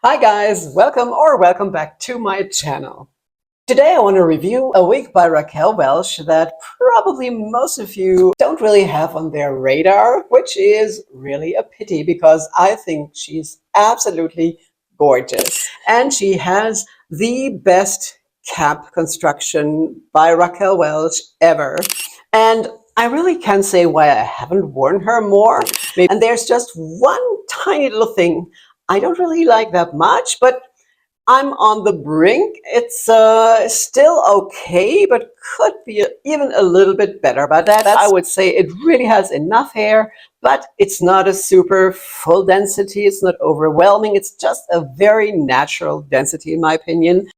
Hi guys, welcome back to my channel. Today I want to review a wig by Raquel Welch that probably most of you don't really have on their radar, which is really a pity because I think she's absolutely gorgeous. And she has the best cap construction by Raquel Welch ever. And I really can't say why I haven't worn her more. And there's just one tiny little thing I don't really like that much, but I'm on the brink. It's still okay, but could be even a little bit better. But that I would say it really has enough hair, but it's not a super full density. It's not overwhelming. It's just a very natural density, in my opinion.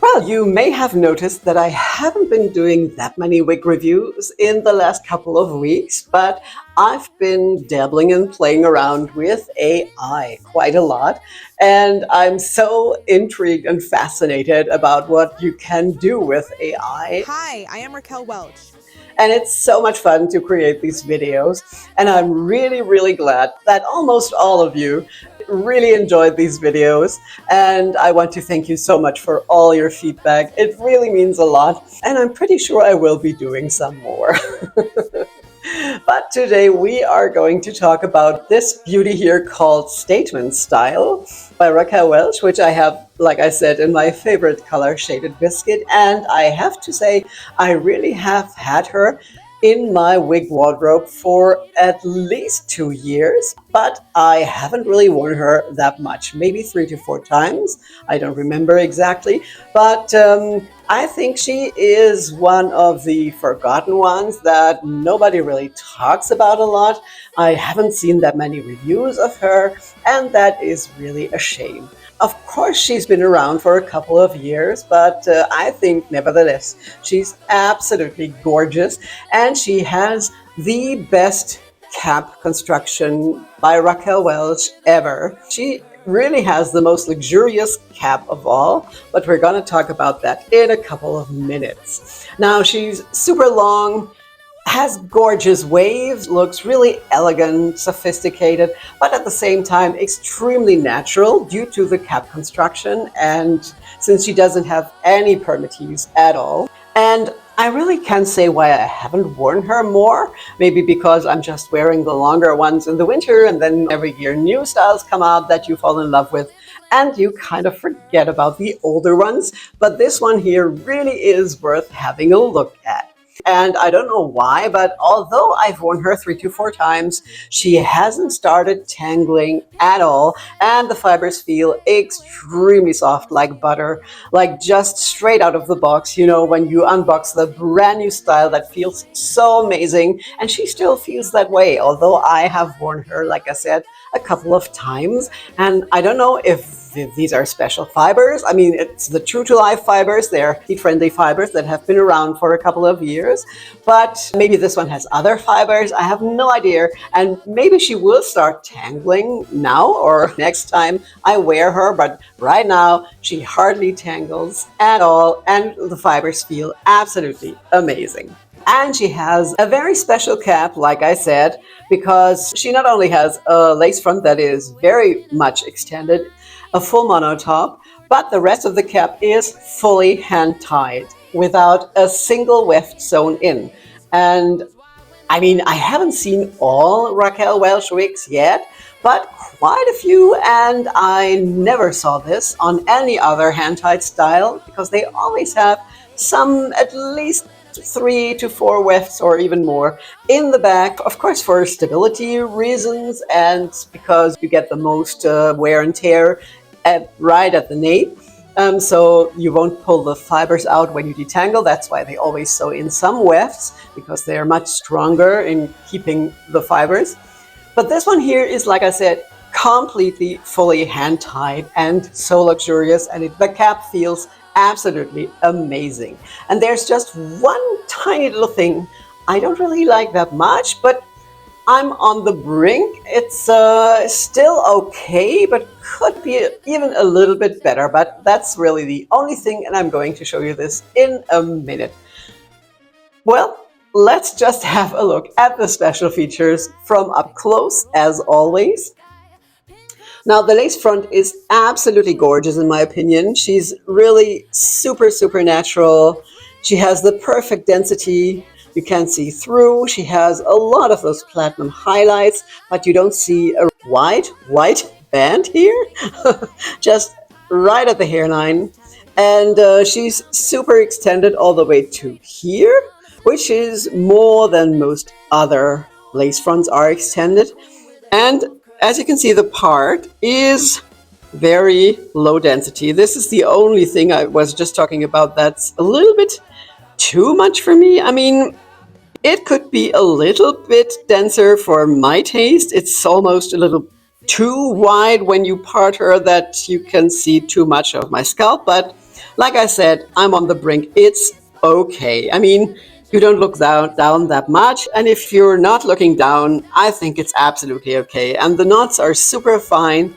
Well, you may have noticed that I haven't been doing that many wig reviews in the last couple of weeks, but I've been dabbling and playing around with AI quite a lot, and I'm so intrigued and fascinated about what you can do with AI. Hi, I am Raquel Welch. And it's so much fun to create these videos, and I'm really glad that almost all of you really enjoyed these videos, and I want to thank you so much for all your feedback. It really means a lot, and I'm pretty sure I will be doing some more. But today we are going to talk about this beauty here called Statement Style by Raquel Welch, which I have, like I said, in my favorite color, Shaded Biscuit. And I have to say, I really have had her in my wig wardrobe for at least 2 years, but I haven't really worn her that much, maybe 3 to 4 times. I don't remember exactly, but I think she is one of the forgotten ones that nobody really talks about a lot. I haven't seen that many reviews of her, and that is really a shame. Of course, she's been around for a couple of years, but I think nevertheless, she's absolutely gorgeous, and she has the best cap construction by Raquel Welch ever. She really has the most luxurious cap of all, but we're going to talk about that in a couple of minutes. Now, she's super long, has gorgeous waves, looks really elegant, sophisticated, but at the same time extremely natural due to the cap construction, and since she doesn't have any permatease at all. And I really can't say why I haven't worn her more. Maybe because I'm just wearing the longer ones in the winter, and then every year new styles come out that you fall in love with, and you kind of forget about the older ones. But this one here really is worth having a look at. And I don't know why, but although I've worn her 3 to 4 times, she hasn't started tangling at all. And the fibers feel extremely soft, like butter, like just straight out of the box. You know, when you unbox the brand new style, that feels so amazing. And she still feels that way, although I have worn her, like I said, a couple of times. And I don't know if these are special fibers. I mean, it's the true to life fibers. They're heat-friendly fibers that have been around for a couple of years, but maybe this one has other fibers. I have no idea. And maybe she will start tangling now or next time I wear her, but right now she hardly tangles at all, and the fibers feel absolutely amazing. And she has a very special cap, like I said, because she not only has a lace front that is very much extended, a full mono top, but the rest of the cap is fully hand-tied without a single weft sewn in. And I mean, I haven't seen all Raquel Welch wigs yet, but quite a few, and I never saw this on any other hand-tied style because they always have some at least 3 to 4 wefts or even more in the back, of course for stability reasons and because you get the most wear and tear right at the nape. So you won't pull the fibers out when you detangle. That's why they always sew in some wefts, because they are much stronger in keeping the fibers. But this one here is, like I said, completely fully hand-tied and so luxurious, and the cap feels absolutely amazing. And there's just one tiny little thing I don't really like that much, but I'm on the brink. It's still okay, but could be even a little bit better. But that's really the only thing, and I'm going to show you this in a minute. Well, let's just have a look at the special features from up close, as always. Now, the lace front is absolutely gorgeous in my opinion. She's really super, super natural. She has the perfect density. You can't see through. She has a lot of those platinum highlights, but you don't see a white band here, just right at the hairline. And she's super extended all the way to here, which is more than most other lace fronts are extended. And as you can see, the part is very low density. This is the only thing I was just talking about that's a little bit too much for me. I mean, it could be a little bit denser for my taste. It's almost a little too wide when you part her that you can see too much of my scalp. But like I said, I'm on the brink. It's okay. I mean, you don't look down that much, and if you're not looking down, I think it's absolutely okay. And the knots are super fine.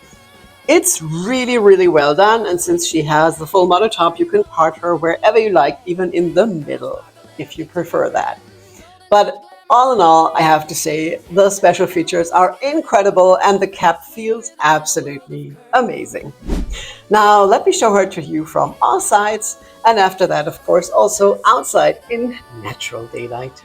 It's really, really well done, and since she has the full mono top, you can part her wherever you like, even in the middle, if you prefer that. But all in all, I have to say, the special features are incredible, and the cap feels absolutely amazing. Now, let me show her to you from all sides, and after that, of course, also outside in natural daylight.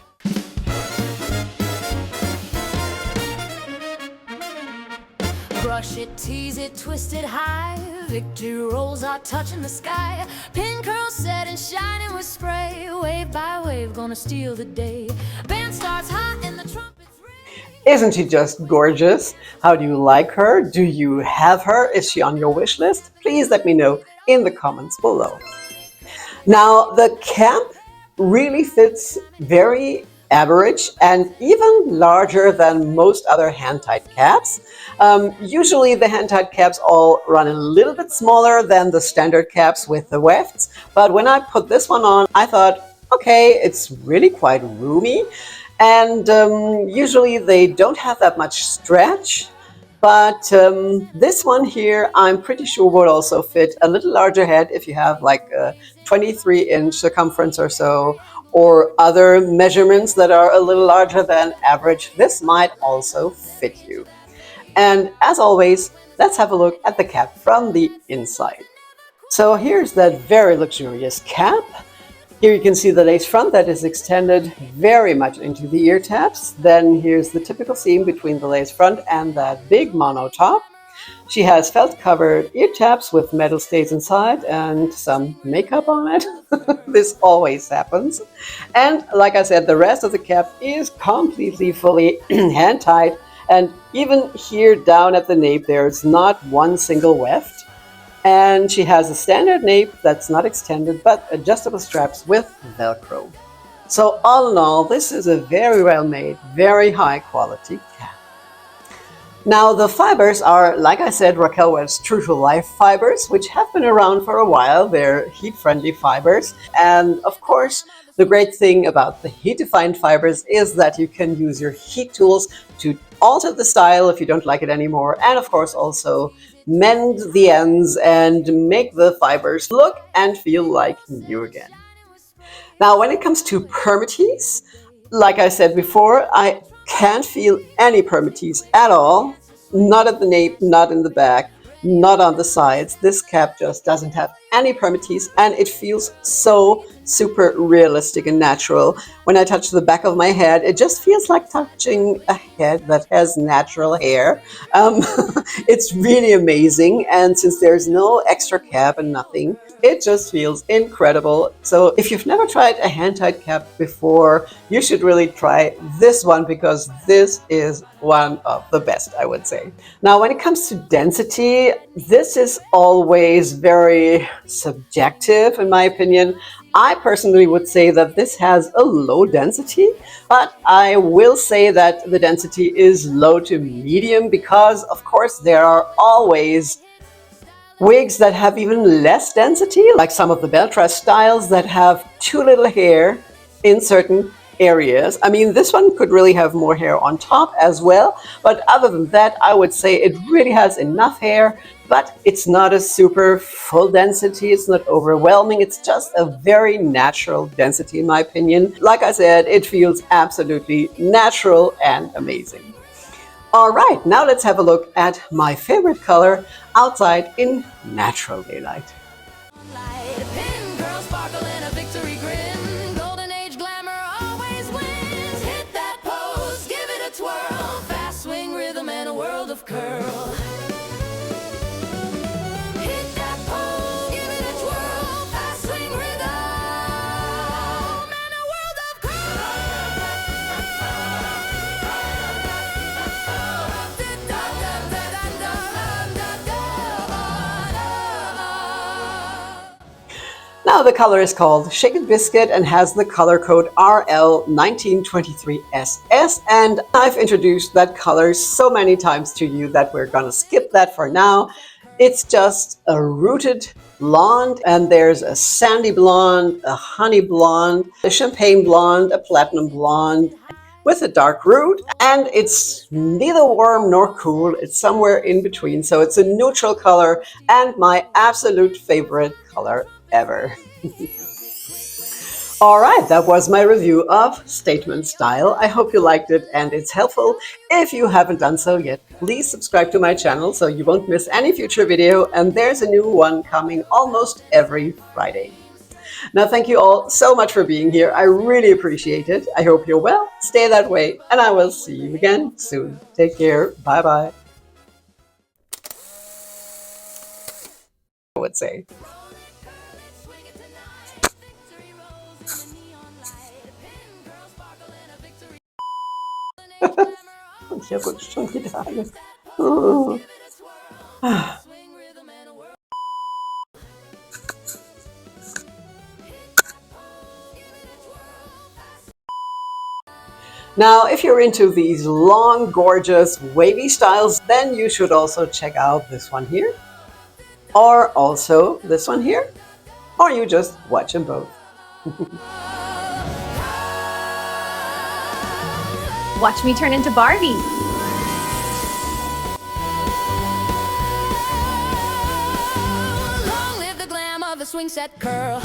Brush it, tease it, twist it high. Victory rolls are touching the sky. Pin curls set and shining with spray. Wave by wave, gonna steal the day. Band starts hot and the trumpets ring. Isn't she just gorgeous? How do you like her? Do you have her? Is she on your wish list? Please let me know in the comments below. Now, the cap really fits very average and even larger than most other hand-tied caps. Usually the hand-tied caps all run a little bit smaller than the standard caps with the wefts, but when I put this one on, I thought, okay, it's really quite roomy, and usually they don't have that much stretch. But this one here, I'm pretty sure would also fit a little larger head if you have like a 23-inch circumference or so, or other measurements that are a little larger than average. This might also fit you. And as always, let's have a look at the cap from the inside. So here's that very luxurious cap. Here you can see the lace front that is extended very much into the ear tabs. Then here's the typical seam between the lace front and that big mono top. She has felt covered ear tabs with metal stays inside and some makeup on it. This always happens. And like I said, the rest of the cap is completely fully hand tied. And even here down at the nape, there's not one single weft. And she has a standard nape that's not extended, but adjustable straps with Velcro. So all in all, this is a very well made, very high quality cap. Now the fibers are, like I said, Raquel Welch True to Life fibers, which have been around for a while. They're heat-friendly fibers. And of course, the great thing about the heat-defined fibers is that you can use your heat tools to alter the style if you don't like it anymore. And of course also mend the ends and make the fibers look and feel like new again. Now when it comes to permatease, like I said before, I can't feel any permatease at all. Not at the nape, not in the back, not on the sides. This cap just doesn't have any permatease, and it feels so super realistic and natural. When I touch the back of my head, it just feels like touching a head that has natural hair. It's really amazing, and since there's no extra cap and nothing, it just feels incredible. So if you've never tried a hand-tied cap before, you should really try this one, because this is one of the best, I would say. Now, when it comes to density, this is always very subjective, in my opinion. I personally would say that this has a low density, but I will say that the density is low to medium because, of course, there are always wigs that have even less density, like some of the bell truss styles that have too little hair in certain areas. I mean, this one could really have more hair on top as well, but other than that, I would say it really has enough hair, but it's not a super full density. It's not overwhelming. It's just a very natural density, in my opinion. Like I said, it feels absolutely natural and amazing. All right, now let's have a look at my favorite color outside in natural daylight. Pin girl sparkle in a victory grin. Golden age glamour always wins. Hit that pose, give it a twirl. Fast swing rhythm and a world of curl. Hit that pose, give it a twirl. Fast swing rhythm and a world of Now the color is called Shaded Biscuit and has the color code RL1923SS, and I've introduced that color so many times to you that we're gonna skip that for now. It's just a rooted blonde, and there's a sandy blonde, a honey blonde, a champagne blonde, a platinum blonde with a dark root, and it's neither warm nor cool. It's somewhere in between, so it's a neutral color and my absolute favorite color ever. All right, that was my review of Statement Style. I hope you liked it and it's helpful. If you haven't done so yet, please subscribe to my channel so you won't miss any future video, and there's a new one coming almost every Friday. Now, thank you all so much for being here. I really appreciate it. I hope you're well, stay that way, and I will see you again soon. Take care. Bye-bye. I would say. Ja gut, schon wieder alles. Oh. Now, if you're into these long, gorgeous, wavy styles, then you should also check out this one here, or also this one here, or you just watch them both. Watch me turn into Barbie. Long live the glam of a swing set curl.